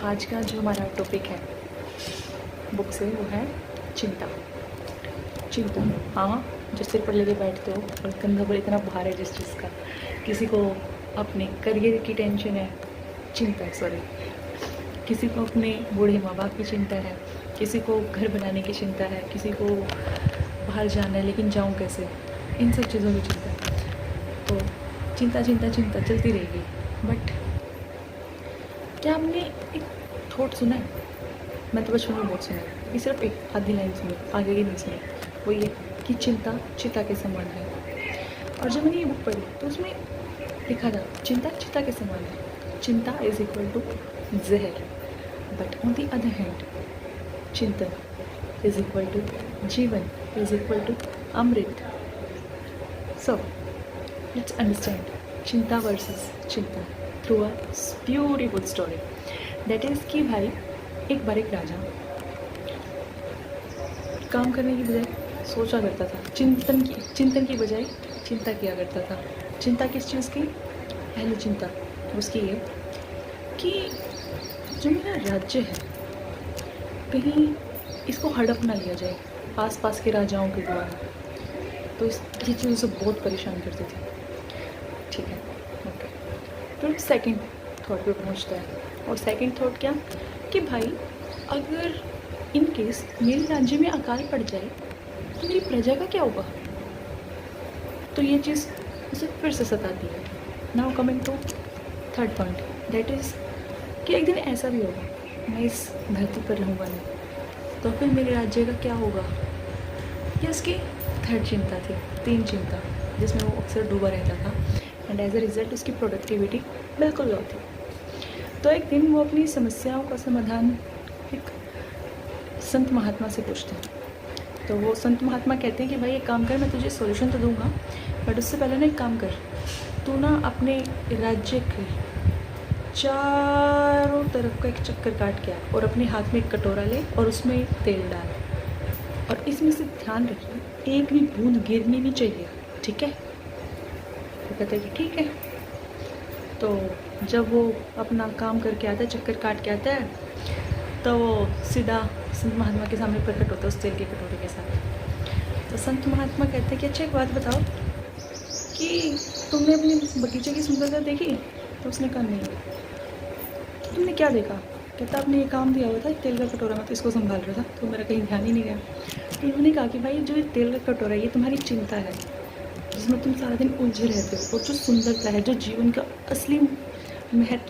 आज का जो हमारा टॉपिक है बुक से वो है चिंता। चिंता, हाँ, जो सिर पर लेके बैठते हो और कंधों पर इतना भार है जिस चीज़ का। किसी को अपने करियर की टेंशन है, चिंता है, सॉरी। किसी को अपने बूढ़े माँ बाप की चिंता है, किसी को घर बनाने की चिंता है, किसी को बाहर जाना है लेकिन जाऊँ कैसे, इन सब चीज़ों की चिंता है। तो चिंता चिंता चिंता चलती रहेगी। बट क्या आपने एक थॉट सुना है? मैं तो बचपन में बहुत सुना है, ये सिर्फ एक आधी लाइन सुनी, आगे की नहीं सुनी। वो ये कि चिंता चिता के समान है। और जब मैंने ये बुक पढ़ी तो उसमें लिखा था चिंता चिता के समान है। Chinta is equal to zahar, but on the other hand chintan is equal to jeevan, is equal to amrit. So let's understand chinta versus chinta through a beautiful story. That is कि भाई एक बार एक राजा काम करने की बजाय सोचा करता था, चिंतन की बजाय चिंता किया करता था। चिंता किस चीज़ की? पहली चिंता उसकी ये कि जो मेरा राज्य है कहीं इसको हड़प ना लिया जाए आस-पास के राजाओं के द्वारा। तो ये चीज़ उसे बहुत परेशान करती थी। ठीक है, ओके। फिर सेकंड थॉट पे पहुंचता है, और सेकंड थॉट क्या कि भाई अगर इन केस मेरे राज्य में अकाल पड़ जाए तो मेरी प्रजा का क्या होगा? तो ये चीज़ उसे फिर से सताती है। Now coming to third point, that is कि एक दिन ऐसा भी होगा मैं इस धरती पर रहूँगा नहीं, तो फिर मेरे राज्य का क्या होगा? ये उसकी थर्ड चिंता थी, तीन चिंता जिसमें वो अक्सर डूबा रहता था। एंड एज अ रिज़ल्ट उसकी प्रोडक्टिविटी बिल्कुल लो थी। तो एक दिन वो अपनी समस्याओं का समाधान एक संत महात्मा से पूछते हैं। तो वो संत महात्मा कहते हैं कि भाई एक काम कर, मैं तुझे सॉल्यूशन तो दूंगा, बट उससे पहले ना एक काम कर, तू ना अपने राज्य के चारों तरफ का एक चक्कर काट के आ और अपने हाथ में एक कटोरा ले और उसमें तेल डाल, और इसमें से ध्यान रखिए एक भी बूंद गिरनी नहीं चाहिए, ठीक है? तो कहते हैं कि ठीक है। तो जब वो अपना काम करके आता है, चक्कर काट के आता है, तो वो सीधा संत महात्मा के सामने प्रकट होता है उस तेल के कटोरे के साथ। तो संत महात्मा कहते हैं कि अच्छा एक बात बताओ कि तुमने अपने बगीचे की सुंदरता देखी? तो उसने कहा नहीं। तो तुमने क्या देखा? कहता आपने ये काम दिया हुआ था तेल का कटोरा, मैं तो इसको संभाल रहा था, तो मेरा कहीं ध्यान ही नहीं गया। तो उन्होंने कहा कि भाई जो ये तेल का कटोरा है ये तुम्हारी चिंता है, जिसमें तुम सारा दिन उलझे रहते हो, और जो सुंदरता है, जो जीवन का असली महत्व